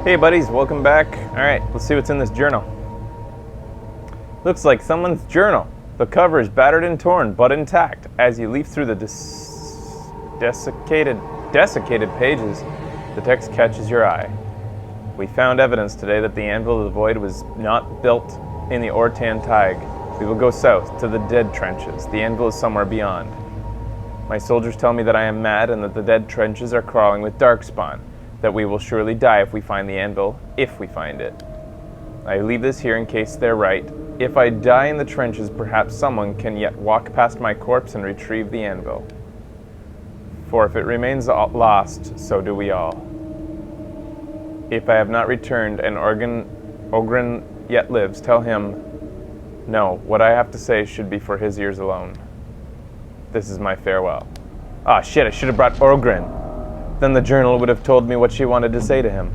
Hey buddies, welcome back. Alright, let's see what's in this journal. Looks like someone's journal. The cover is battered and torn, but intact. As you leaf through the desiccated pages, the text catches your eye. We found evidence today that the Anvil of the Void was not built in the Ortan Taig. We will go south, to the Dead Trenches. The Anvil is somewhere beyond. My soldiers tell me that I am mad and that the Dead Trenches are crawling with Darkspawn. That we will surely die if we find the Anvil, if we find it. I leave this here in case they're right. If I die in the trenches, perhaps someone can yet walk past my corpse and retrieve the Anvil. For if it remains lost, so do we all. If I have not returned and Oghren yet lives, tell him, no, what I have to say should be for his ears alone. This is my farewell. Ah, shit, I should have brought Oghren. Then the journal would have told me what she wanted to say to him.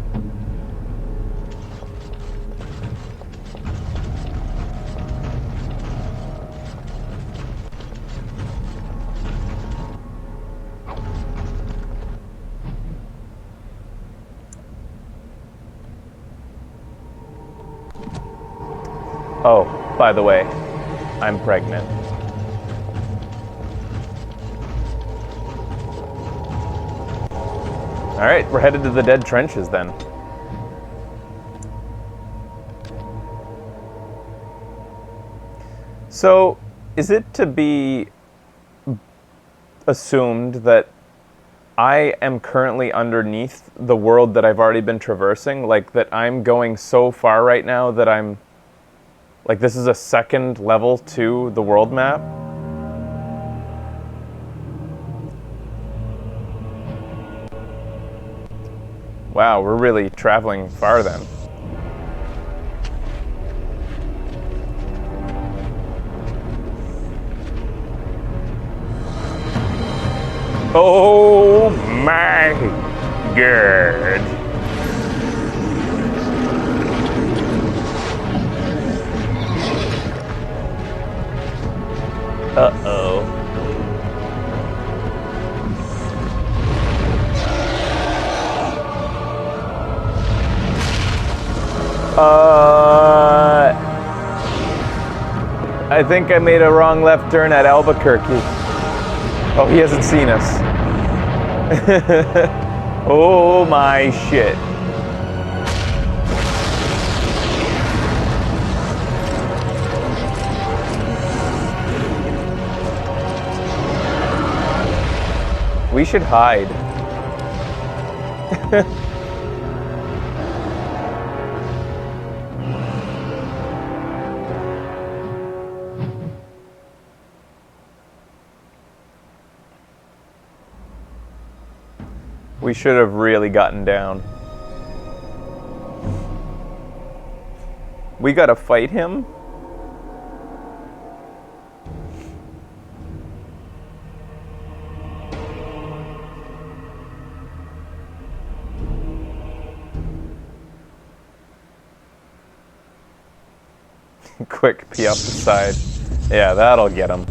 Oh, by the way, I'm pregnant. Alright, we're headed to the Dead Trenches then. So, is it to be assumed that I am currently underneath the world that I've already been traversing? Like, that I'm going so far right now that I'm... Like, this is a second level to the world map? Wow, we're really traveling far then. Oh my god. Uh-oh. I think I made a wrong left turn at Albuquerque. Oh, he hasn't seen us. Oh my shit. We should hide. We should have really gotten down. We gotta fight him? Quick, pee off the side. Yeah, that'll get them.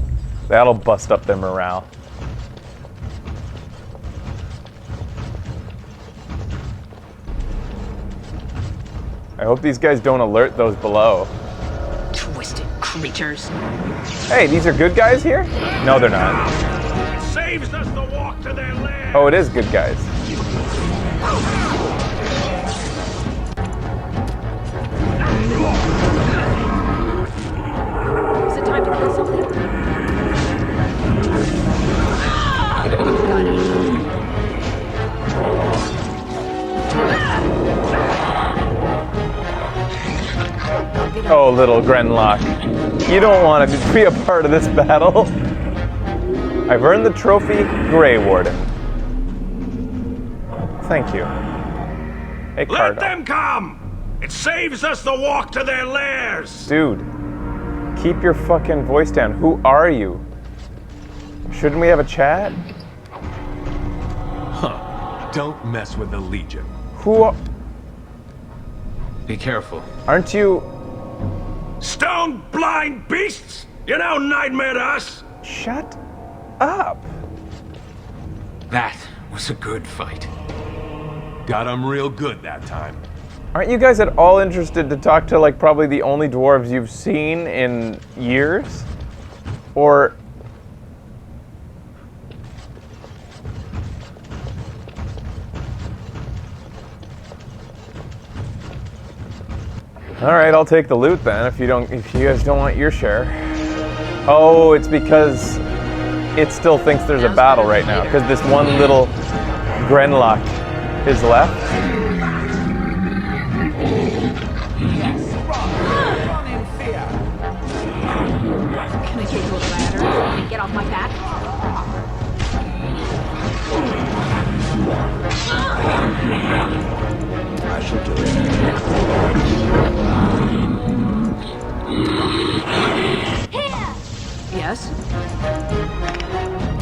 That'll bust up their morale. I hope these guys don't alert those below. Twisted creatures. Hey, these are good guys here? No, they're not. It saves us to walk to their land. Oh, it is good guys. Is it time to kill something? Oh, little Grenlock. You don't want to be a part of this battle. I've earned the trophy, Grey Warden. Thank you. Hey, Cardo. Let them come! It saves us to walk to their lairs! Dude, keep your fucking voice down. Who are you? Shouldn't we have a chat? Huh. Don't mess with the Legion. Who are... Be careful. Aren't you... Stone blind beasts! You're no nightmare to us! Shut up. That was a good fight. Got him real good that time. Aren't you guys at all interested to talk to, like, probably the only dwarves you've seen in years? Or... Alright, I'll take the loot then, if you guys don't want your share. Oh, it's because it still thinks there's a battle right now, because this one little Grenlock is left. Can I take you a ladder and get off my back? I shall do it. Yes?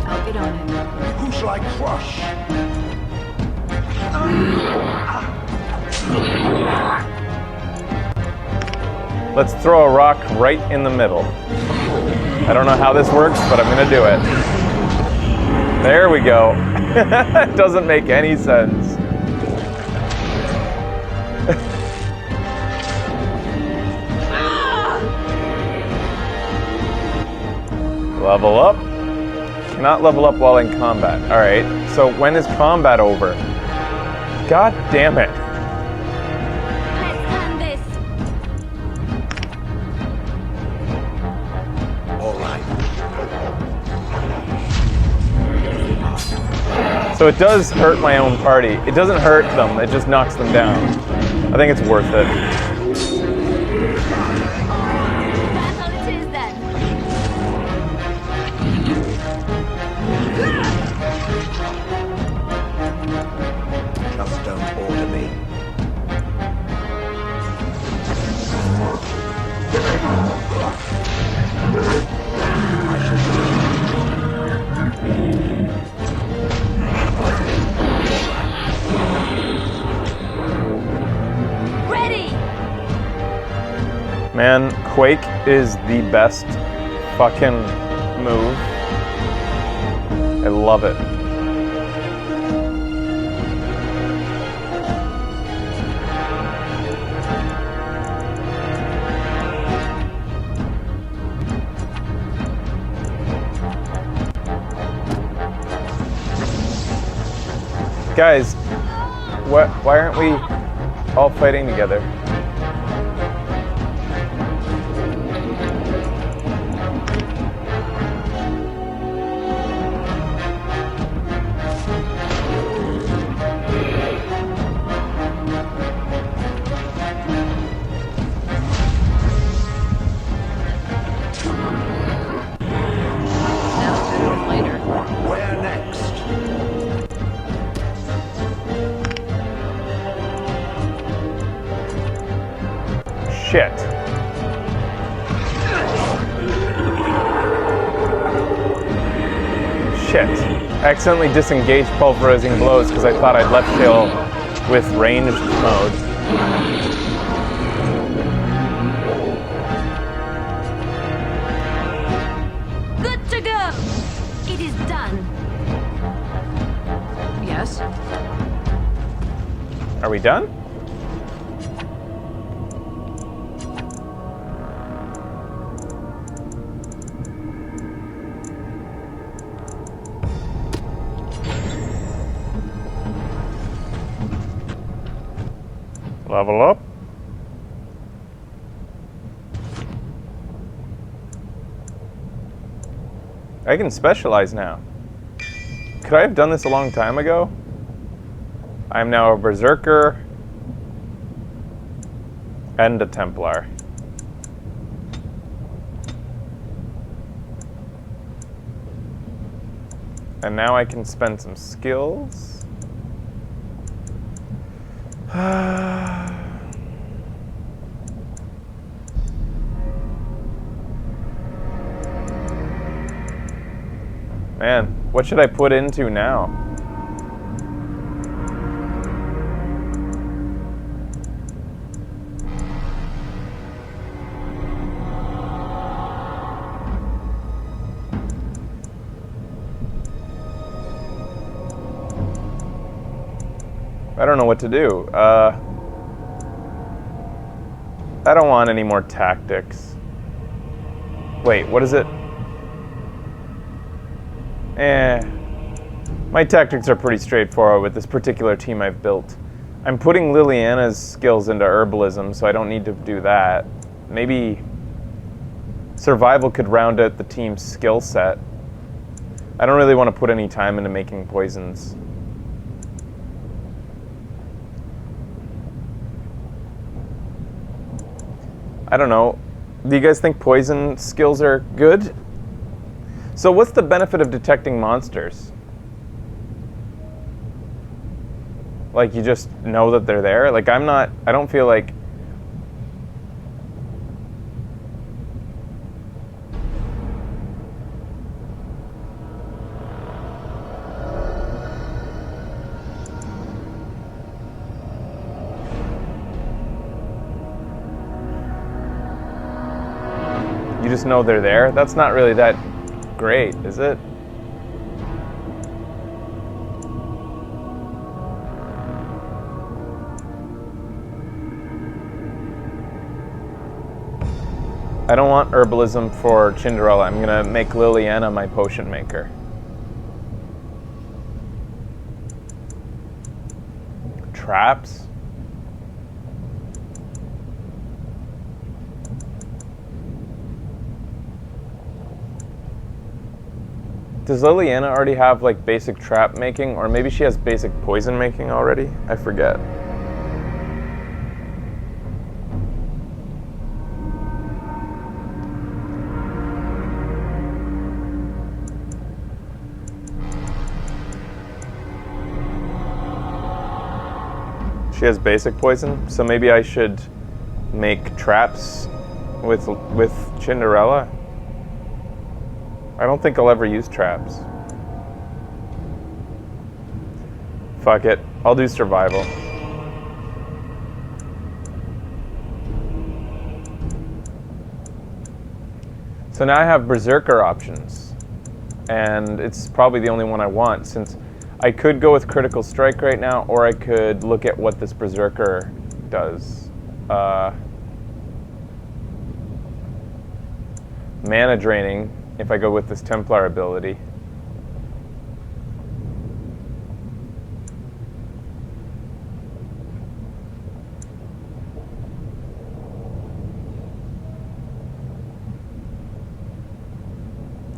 I'll get on it. Who shall I crush? Let's throw a rock right in the middle. I don't know how this works, but I'm gonna do it. There we go. It doesn't make any sense. Level up. Cannot level up while in combat. Alright, so when is combat over? God damn it. Let's end this. All right. So it does hurt my own party. It doesn't hurt them, it just knocks them down. I think it's worth it. That's all it is then. Just don't order me. I shall do Ready. Man, Quake is the best fucking move. I love it. Guys, why aren't we all fighting together? Now sooner than later. Where next? Shit. Shit. I accidentally disengaged pulverizing blows because I thought I'd left Shale with ranged mode. Good to go. It is done. Yes? Are we done? Level up. I can specialize now. Could I have done this a long time ago? I'm now a Berserker and a Templar. And now I can spend some skills. Man, what should I put into now? I don't know what to do. I don't want any more tactics. Wait, what is it? My tactics are pretty straightforward with this particular team I've built. I'm putting Liliana's skills into herbalism, so I don't need to do that. Maybe survival could round out the team's skill set. I don't really want to put any time into making poisons. I don't know. Do you guys think poison skills are good? So what's the benefit of detecting monsters? Like, you just know that they're there? Like, I don't feel like... You just know they're there? That's not really that great, is it? I don't want herbalism for Cinderella. I'm gonna make Liliana my potion maker. Traps? Does Liliana already have like basic trap making, or maybe she has basic poison making already? I forget. She has basic poison, so maybe I should make traps with Cinderella. I don't think I'll ever use traps. Fuck it, I'll do survival. So now I have Berserker options, and it's probably the only one I want, since I could go with Critical Strike right now, or I could look at what this Berserker does. Mana draining, if I go with this Templar ability.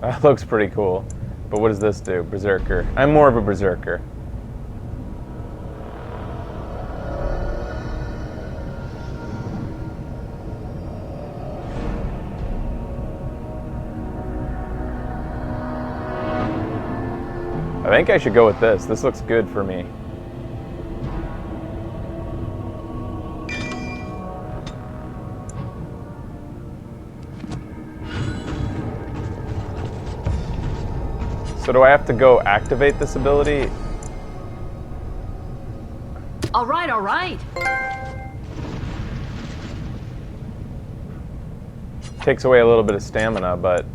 That looks pretty cool. But what does this do? Berserker. I'm more of a Berserker. I think I should go with this. This looks good for me. So do I have to go activate this ability? All right, all right. Takes away a little bit of stamina, but...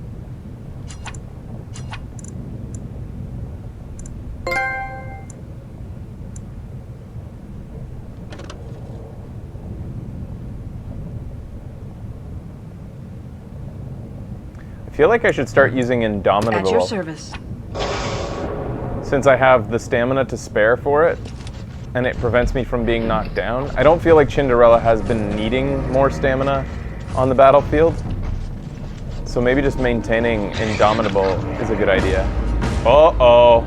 I feel like I should start using Indomitable. At your service. Since I have the stamina to spare for it, and it prevents me from being knocked down. I don't feel like Cinderella has been needing more stamina on the battlefield. So maybe just maintaining Indomitable is a good idea. Uh-oh.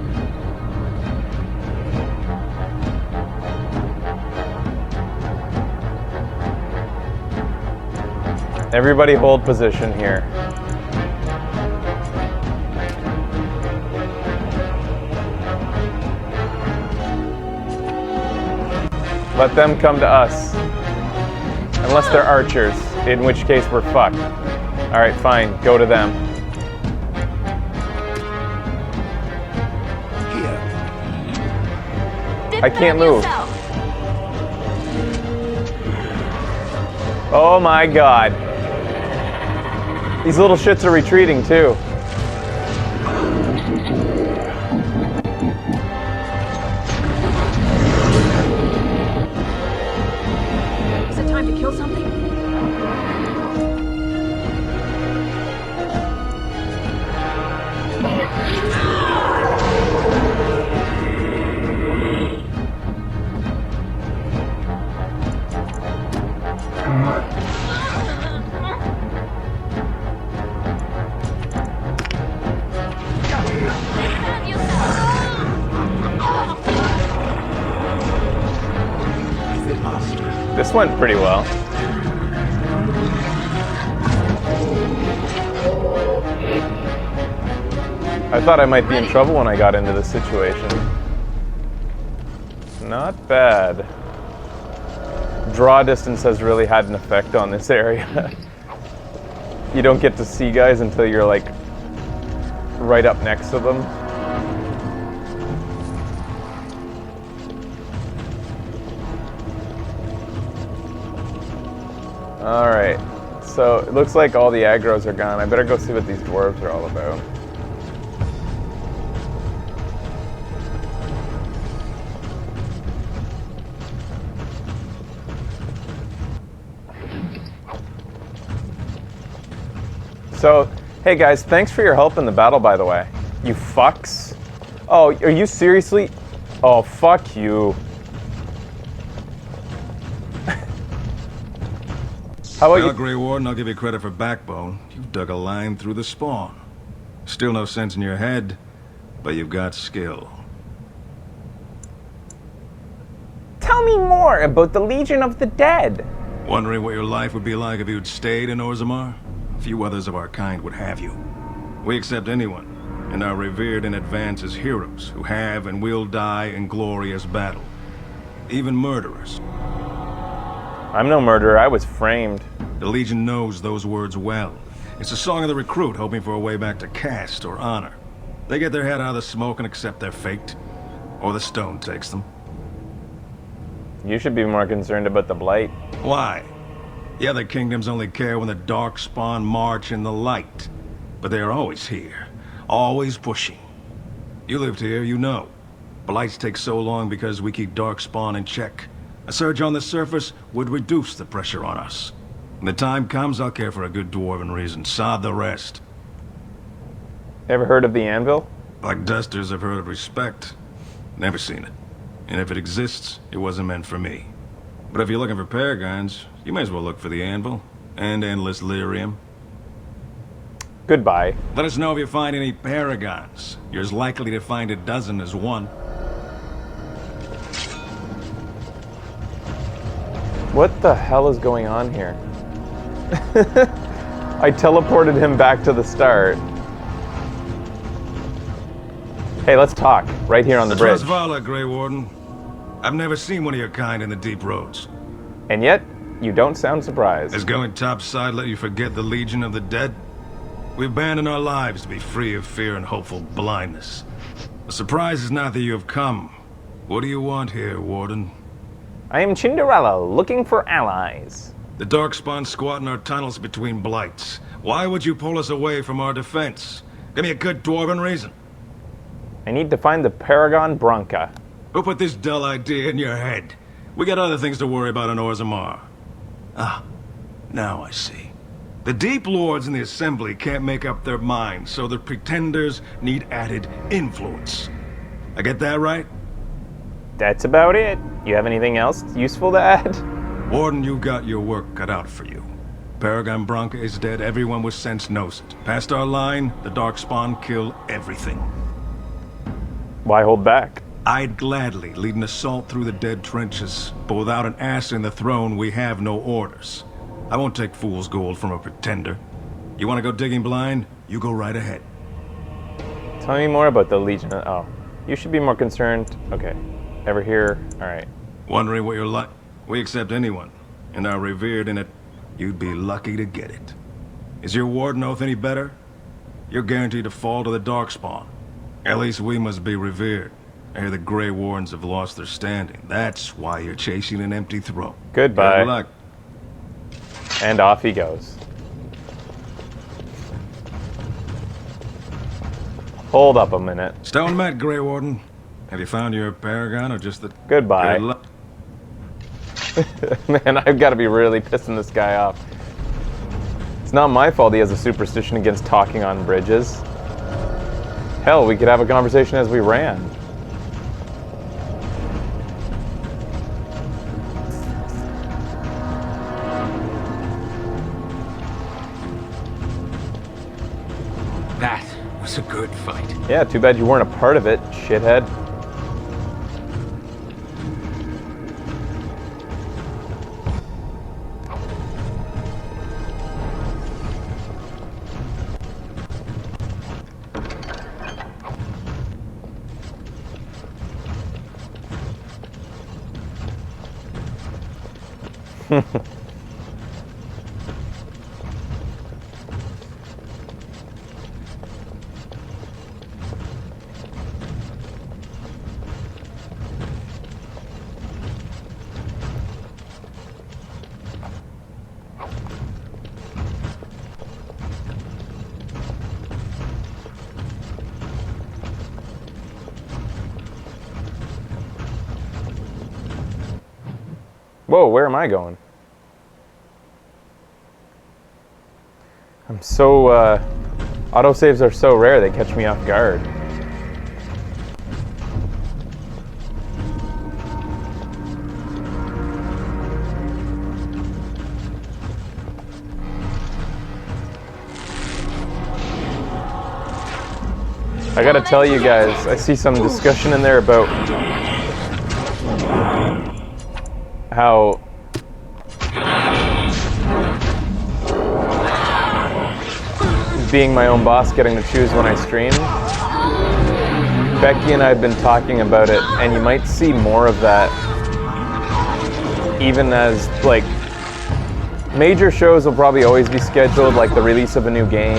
Everybody hold position here. Let them come to us. Unless they're archers, in which case we're fucked. Alright, fine, go to them. I can't move. Oh my god. These little shits are retreating too. Is it time to kill something? imposter. This went pretty well. I thought I might be in trouble when I got into this situation. Not bad. Draw distance has really had an effect on this area. You don't get to see guys until you're like right up next to them. Alright, so it looks like all the aggros are gone. I better go see what these dwarves are all about. So, hey guys, thanks for your help in the battle, by the way. You fucks. Oh, are you seriously? Oh, fuck you. How about Well, you? Grey Warden, I'll give you credit for backbone. You've dug a line through the spawn. Still no sense in your head, but you've got skill. Tell me more about the Legion of the Dead. Wondering what your life would be like if you'd stayed in Orzammar? Few others of our kind would have you. We accept anyone, and are revered in advance as heroes who have and will die in glorious battle. Even murderers. I'm no murderer, I was framed. The Legion knows those words well. It's a song of the recruit hoping for a way back to caste or honor. They get their head out of the smoke and accept their fate. Or the stone takes them. You should be more concerned about the Blight. Why? The other kingdoms only care when the Darkspawn march in the light. But they are always here. Always pushing. You lived here, you know. Blights take so long because we keep Darkspawn in check. A surge on the surface would reduce the pressure on us. When the time comes, I'll care for a good dwarven reason. Sod the rest. Ever heard of the Anvil? Like dusters, I've heard of respect. Never seen it. And if it exists, it wasn't meant for me. But if you're looking for paragons, you may as well look for the Anvil. And Endless Lyrium. Goodbye. Let us know if you find any paragons. You're as likely to find a dozen as one. What the hell is going on here? I teleported him back to the start. Hey, let's talk. Right here on the bridge. Trustvala, Grey Warden. I've never seen one of your kind in the deep roads. And yet, you don't sound surprised. Has going topside let you forget the Legion of the Dead? We abandon our lives to be free of fear and hopeful blindness. The surprise is not that you have come. What do you want here, Warden? I am Cinderella, looking for allies. The Darkspawn squat in our tunnels between blights. Why would you pull us away from our defense? Give me a good dwarven reason. I need to find the Paragon Bronca. Who put this dull idea in your head? We got other things to worry about in Orzammar. Ah, now I see. The Deep Lords in the Assembly can't make up their minds, so the Pretenders need added influence. I get that right? That's about it. You have anything else useful to add? Warden, you got your work cut out for you. Paragon Bronca is dead, everyone with sense knows it. Past our line, the Darkspawn kill everything. Why hold back? I'd gladly lead an assault through the dead trenches, but without an ass in the throne, we have no orders. I won't take fool's gold from a pretender. You want to go digging blind? You go right ahead. Tell me more about the Legion. Oh, you should be more concerned. Okay. Ever here? All right. Wondering what you're like? We accept anyone, and are revered in it. You'd be lucky to get it. Is your warden oath any better? You're guaranteed to fall to the Darkspawn. At least we must be revered. I hear the Grey Wardens have lost their standing. That's why you're chasing an empty throne. Goodbye. Good luck. And off he goes. Hold up a minute. Stone met, Grey Warden. Have you found your paragon or just the... Goodbye. Good luck. Man, I've got to be really pissing this guy off. It's not my fault he has a superstition against talking on bridges. Hell, we could have a conversation as we ran. That was a good fight. Yeah, too bad you weren't a part of it, shithead. Whoa, where am I going? I'm so, autosaves are so rare, they catch me off guard. I gotta tell you guys, I see some discussion in there about how being my own boss, getting to choose when I stream. Becky and I have been talking about it, and you might see more of that even as, like, major shows will probably always be scheduled, like the release of a new game.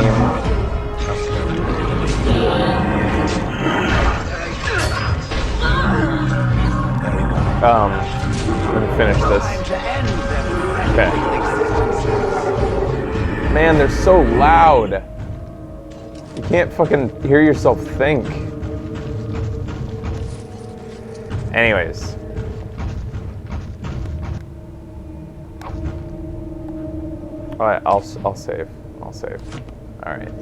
Let me finish this. Okay. Man, they're so loud. You can't fucking hear yourself think. Anyways. Alright, I'll save. I'll save. Alright.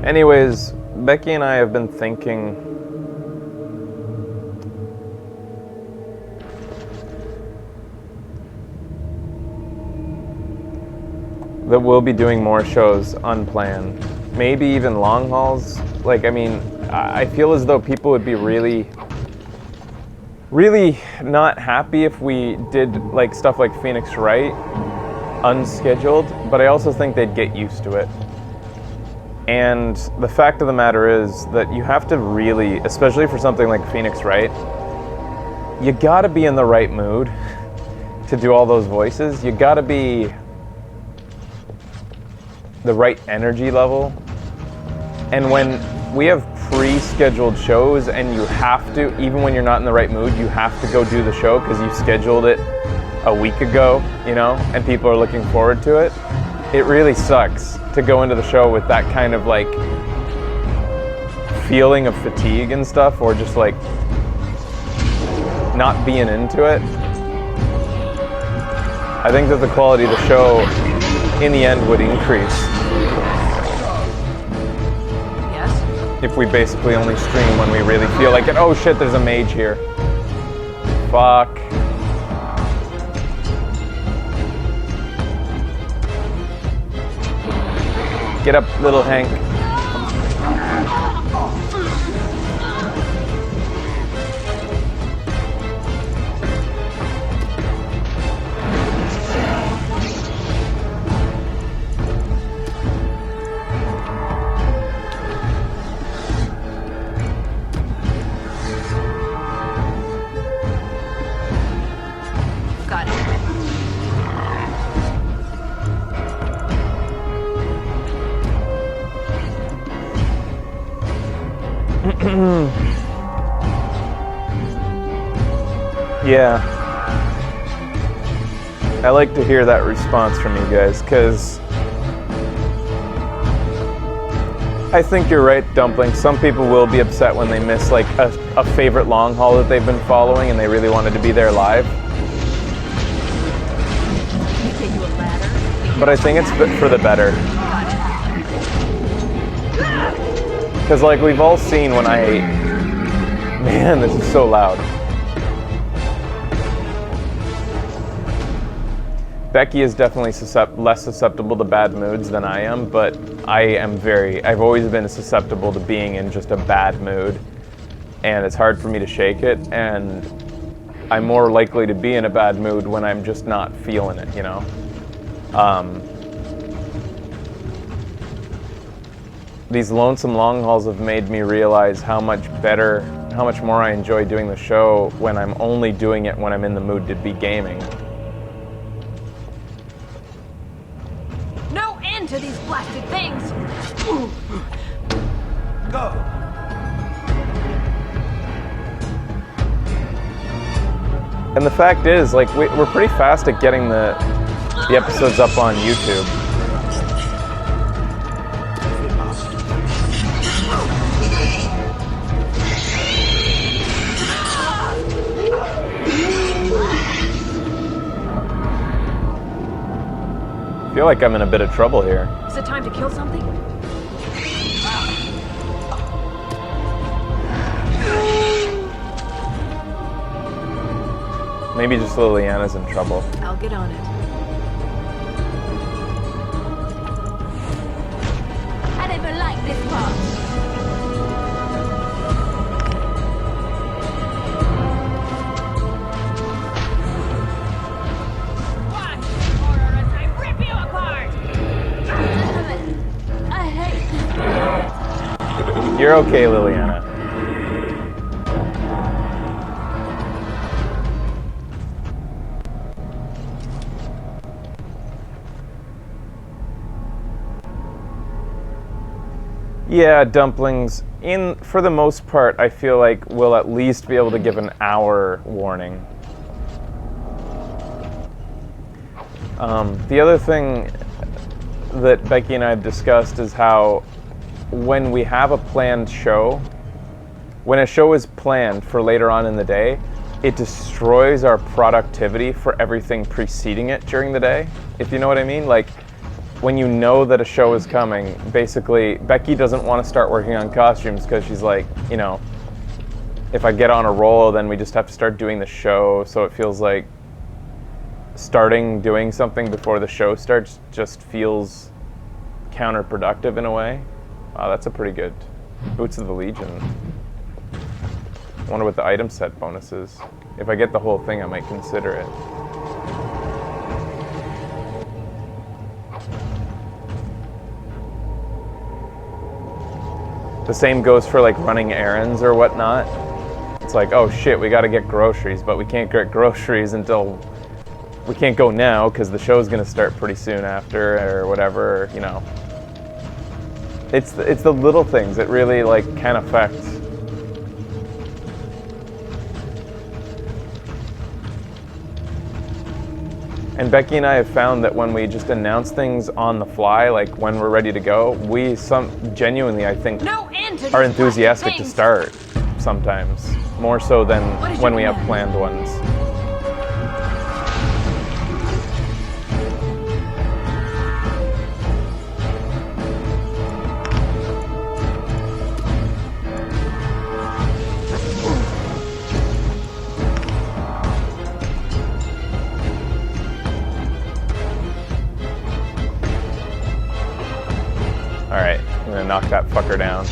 Anyways, Becky and I have been thinking that we'll be doing more shows unplanned. Maybe even long hauls. Like, I mean, I feel as though people would be really not happy if we did like stuff like Phoenix Wright unscheduled, but I also think they'd get used to it. And the fact of the matter is that you have to really, especially for something like Phoenix Wright, you gotta be in the right mood to do all those voices. You gotta be the right energy level. And when we have pre-scheduled shows and you have to, even when you're not in the right mood, you have to go do the show because you scheduled it a week ago, you know, and people are looking forward to it, it really sucks to go into the show with that kind of like feeling of fatigue and stuff, or just like not being into it. I think that the quality of the show in the end would increase. Yes? If we basically only stream when we really feel like it. Oh shit, there's a mage here. Fuck. Get up, little Hank. Got it. Yeah. I like to hear that response from you guys, because I think you're right, Dumpling. Some people will be upset when they miss like a favorite long haul that they've been following and they really wanted to be there live. You take you a ladder. But I think it's for the better. Because like we've all seen when man, this is so loud. Becky is definitely less susceptible to bad moods than I am, but I've always been susceptible to being in just a bad mood, and it's hard for me to shake it, and I'm more likely to be in a bad mood when I'm just not feeling it, you know? these lonesome long hauls have made me realize how much better, how much more I enjoy doing the show when I'm only doing it when I'm in the mood to be gaming. No end to these blasted things! Go! And the fact is, like, we're pretty fast at getting the episodes up on YouTube. I feel like I'm in a bit of trouble here. Is it time to kill something? Maybe just Liliana's in trouble. I'll get on it. I never liked this part. Watch, horror, as I rip you apart! I hate this. You're okay, Liliana. Yeah, dumplings, for the most part, I feel like we'll at least be able to give an hour warning. The other thing that Becky and I have discussed is how when we have a planned show, when a show is planned for later on in the day, it destroys our productivity for everything preceding it during the day, if you know what I mean. Like, when you know that a show is coming, basically, Becky doesn't want to start working on costumes because she's like, you know, if I get on a roll, then we just have to start doing the show. So it feels like doing something before the show starts just feels counterproductive in a way. Wow, that's a pretty good Boots of the Legion. I wonder what the item set bonus is. If I get the whole thing, I might consider it. The same goes for like running errands or whatnot. It's like, oh shit, we gotta get groceries, but we can't get groceries until, we can't go now because the show's gonna start pretty soon after or whatever, you know. It's the little things that really like can affect. And Becky and I have found that when we just announce things on the fly, like when we're ready to go, we genuinely, I think, No end to are these enthusiastic blasted to things. start sometimes, more so than What is when your we have plan? planned ones. Alright, I'm gonna knock that fucker down.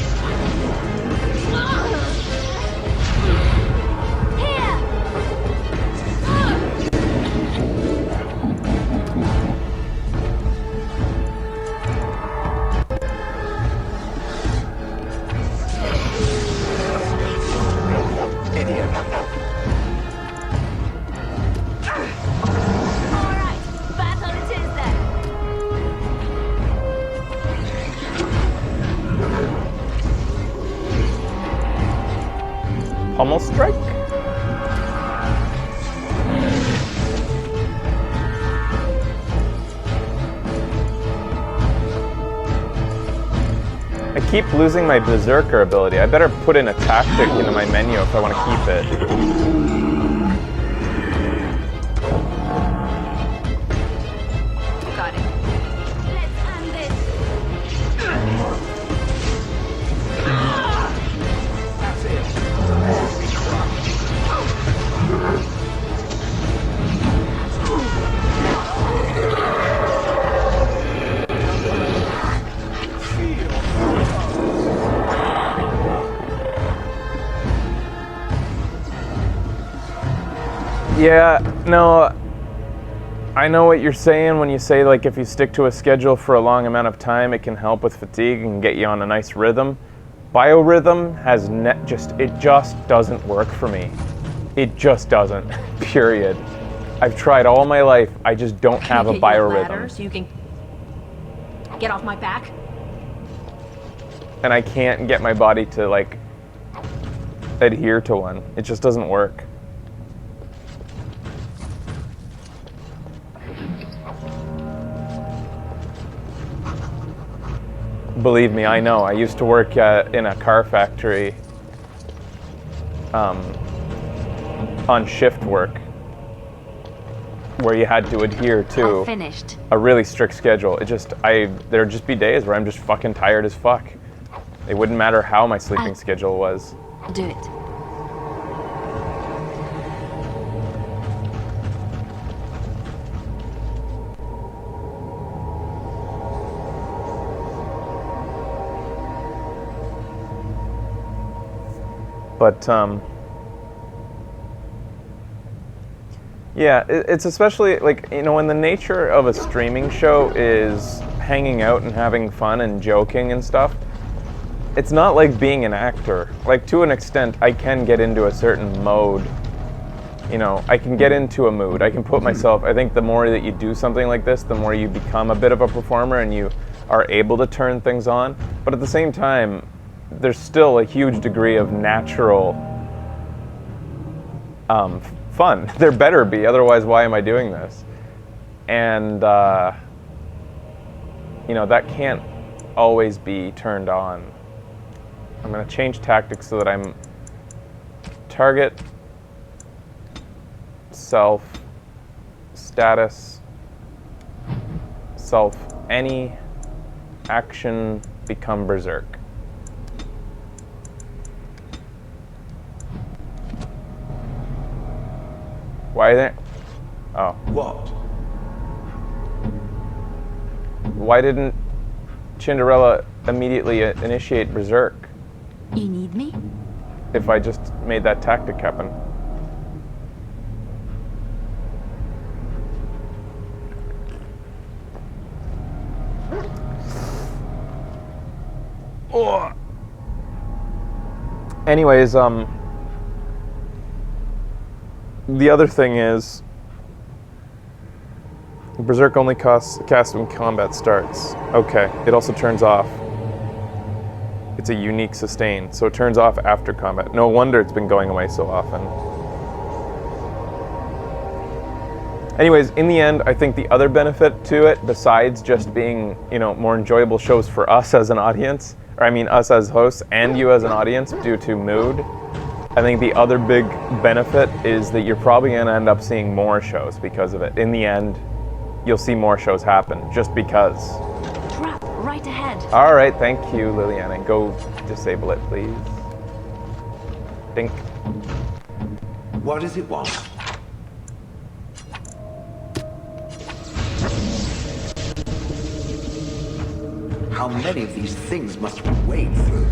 Alright, battle it is then. Pummel strike? I keep losing my Berserker ability. I better put in a tactic into my menu if I want to keep it. Got it. Let's end this. Yeah, no, I know what you're saying when you say, like, if you stick to a schedule for a long amount of time, it can help with fatigue and get you on a nice rhythm. Biorhythm has it just doesn't work for me. It just doesn't, period. I've tried all my life, I just don't have a biorhythm. So you can get off my back? And I can't get my body to, like, adhere to one. It just doesn't work. Believe me, I know. I used to work in a car factory on shift work where you had to adhere to a really strict schedule. There'd just be days where I'm just fucking tired as fuck. It wouldn't matter how my sleeping schedule was. Do it. But, yeah, it's especially, like, you know, when the nature of a streaming show is hanging out and having fun and joking and stuff, it's not like being an actor. Like, to an extent, I can get into a certain mode. You know, I can get into a mood. I can put myself, I think the more that you do something like this, the more you become a bit of a performer and you are able to turn things on. But at the same time, there's still a huge degree of natural fun. There better be, otherwise why am I doing this? And, you know, that can't always be turned on. I'm going to change tactics so that I'm target, self, status, self, any, action, become berserk. Why there? Oh. What? Why didn't Cinderella immediately initiate berserk You need me? if I just made that tactic happen? Oh. Anyways, the other thing is, Berserk only casts when combat starts. Okay, it also turns off. It's a unique sustain, so it turns off after combat. No wonder it's been going away so often. Anyways, in the end, I think the other benefit to it, besides just being, you know, more enjoyable shows for us as an audience, or I mean us as hosts and you as an audience due to mood, I think the other big benefit is that you're probably going to end up seeing more shows because of it. In the end, you'll see more shows happen just because. Trap right ahead. All right, thank you, Liliana. Go disable it, please. Dink. What does it want? How many of these things must we wade through?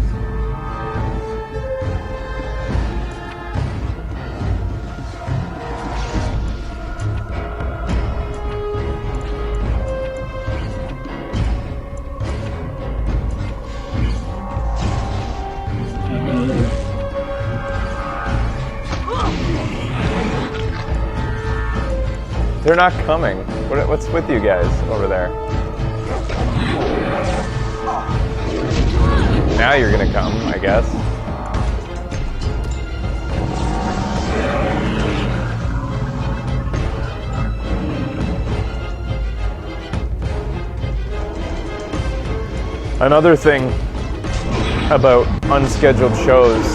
They're not coming. What's with you guys over there? Now you're gonna come, I guess. Another thing about unscheduled shows,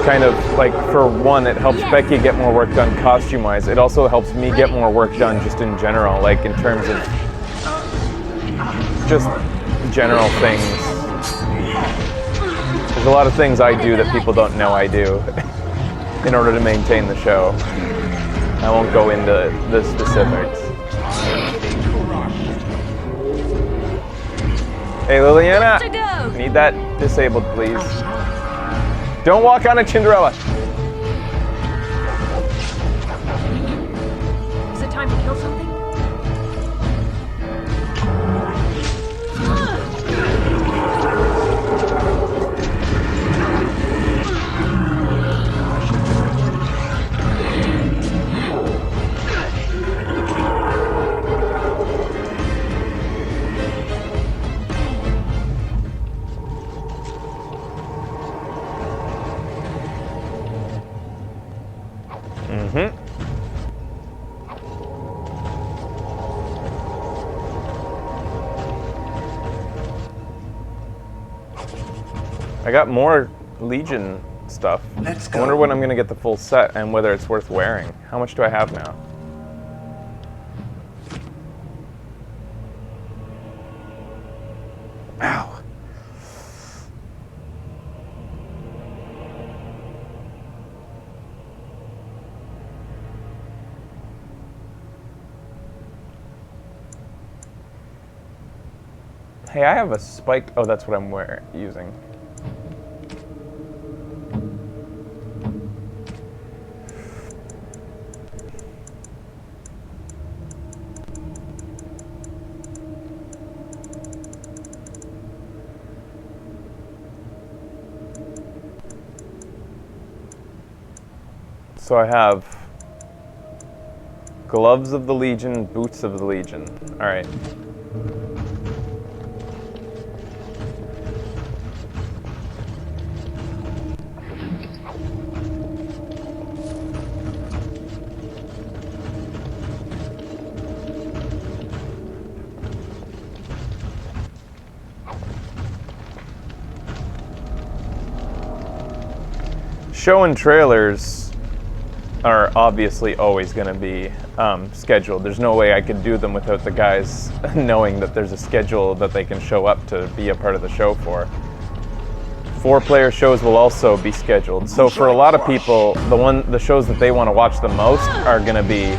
kind of like, for one, it helps Becky get more work done costume-wise. It also helps me get more work done just in general, like in terms of just general things. There's a lot of things I do that people don't know I do in order to maintain the show. I won't go into the specifics. Hey, Liliana, To go. need that disabled, please. Don't walk on a Cinderella. Is it time to kill something? Mm-hmm. I got more Legion stuff. Let's I go. wonder when I'm gonna get the full set and whether it's worth wearing. How much do I have now? Ow. Hey, I have a spike. Oh, that's what I'm using. So I have gloves of the Legion, boots of the Legion. All right. Show and trailers are obviously always going to be scheduled. There's no way I could do them without the guys knowing that there's a schedule that they can show up to be a part of the show for. 4-player shows will also be scheduled. So for a lot of people, the shows that they want to watch the most are going to be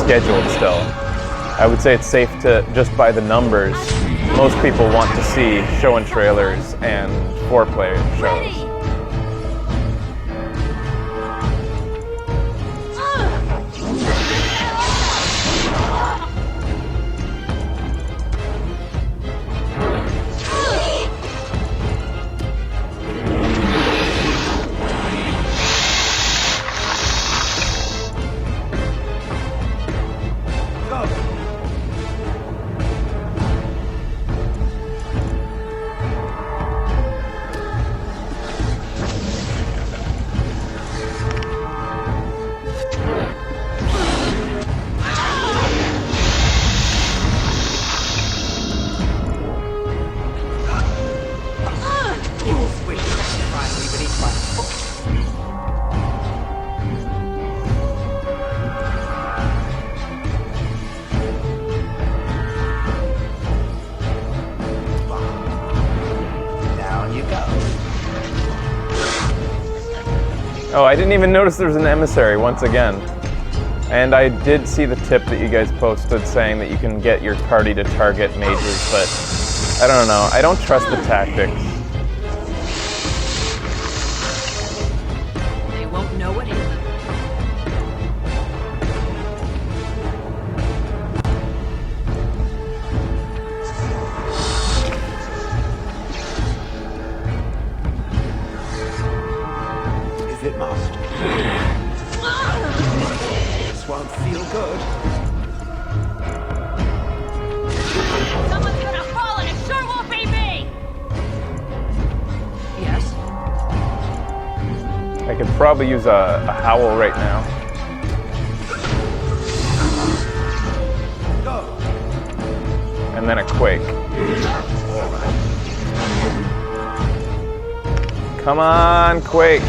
scheduled still. I would say it's safe to, just by the numbers, most people want to see show and trailers and 4-player shows. Oh, I didn't even notice there was an emissary once again. And I did see the tip that you guys posted saying that you can get your party to target mages, but I don't know. I don't trust the tactics. They won't know what hit them. If it must. This won't feel good. Someone's gonna fall and it sure won't be me! Yes? I could probably use a howl right now. And then a quake. Come on, quake.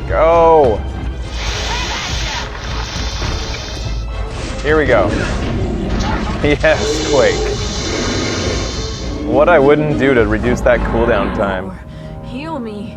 Go. Here we go. Yes, quake. What I wouldn't do to reduce that cooldown time. Heal me.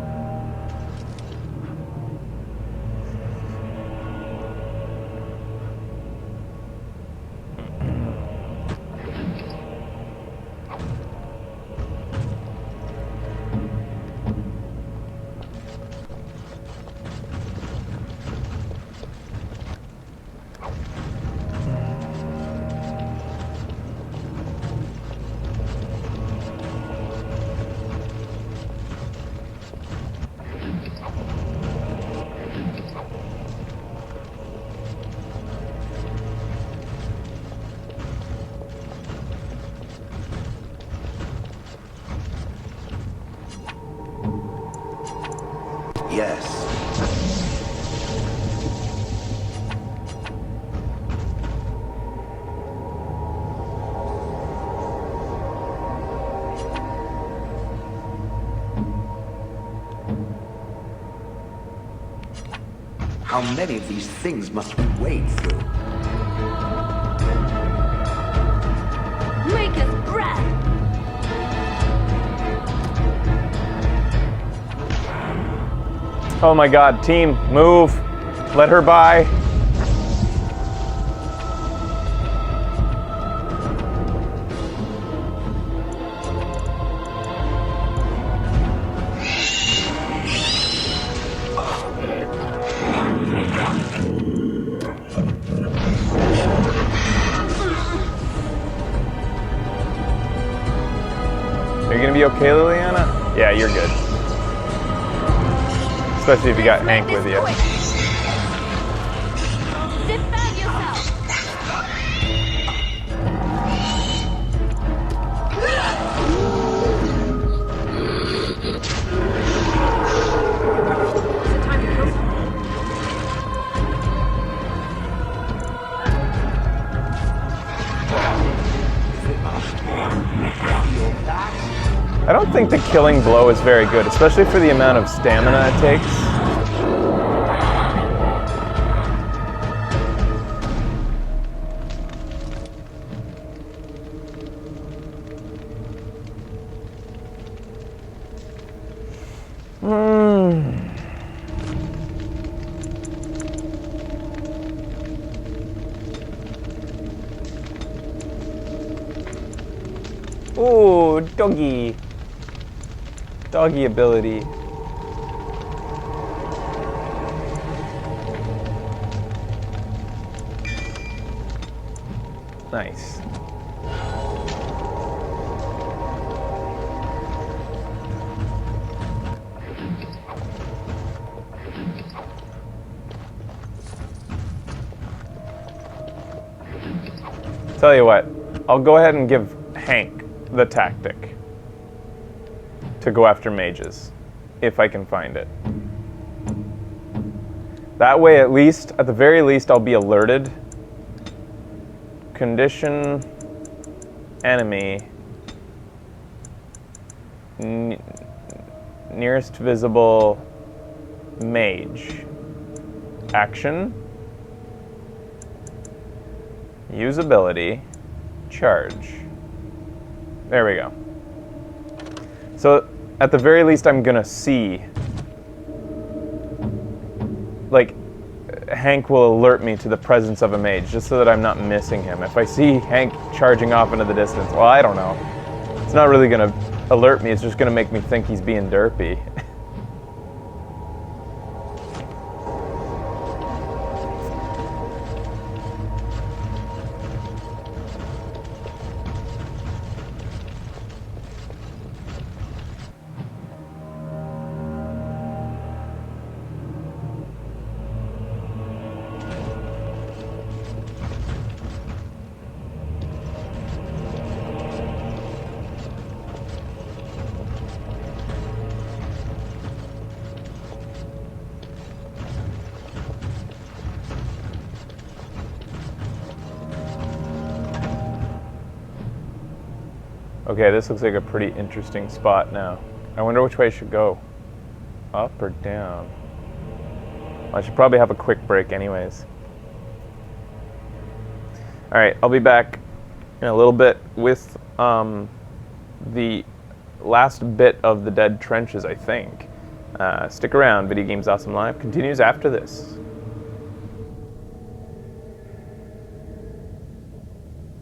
Yes. How many of these things must we wade through? Make us breath! Oh my god, team, move. Let her by. Are you gonna be okay, Liliana? Yeah, you're good. Especially if you got Hank with you. Defend yourself! Is it time to kill someone? I don't think the killing blow is very good, especially for the amount of stamina it takes. Ooh, doggy. Doggy ability. Nice. Tell you what, I'll go ahead and give Hank the tactic to go after mages, if I can find it. That way, at least, at the very least, I'll be alerted. Condition enemy nearest visible mage. Action. Use ability. Charge. There we go. So, at the very least, I'm gonna see. Like, Hank will alert me to the presence of a mage, just so that I'm not missing him. If I see Hank charging off into the distance, well, I don't know. It's not really gonna alert me, it's just gonna make me think he's being derpy. Okay, this looks like a pretty interesting spot now. I wonder which way I should go. Up or down? Well, I should probably have a quick break anyways. Alright, I'll be back in a little bit with the last bit of the Dead Trenches, I think. Stick around, Video Games Awesome Live continues after this.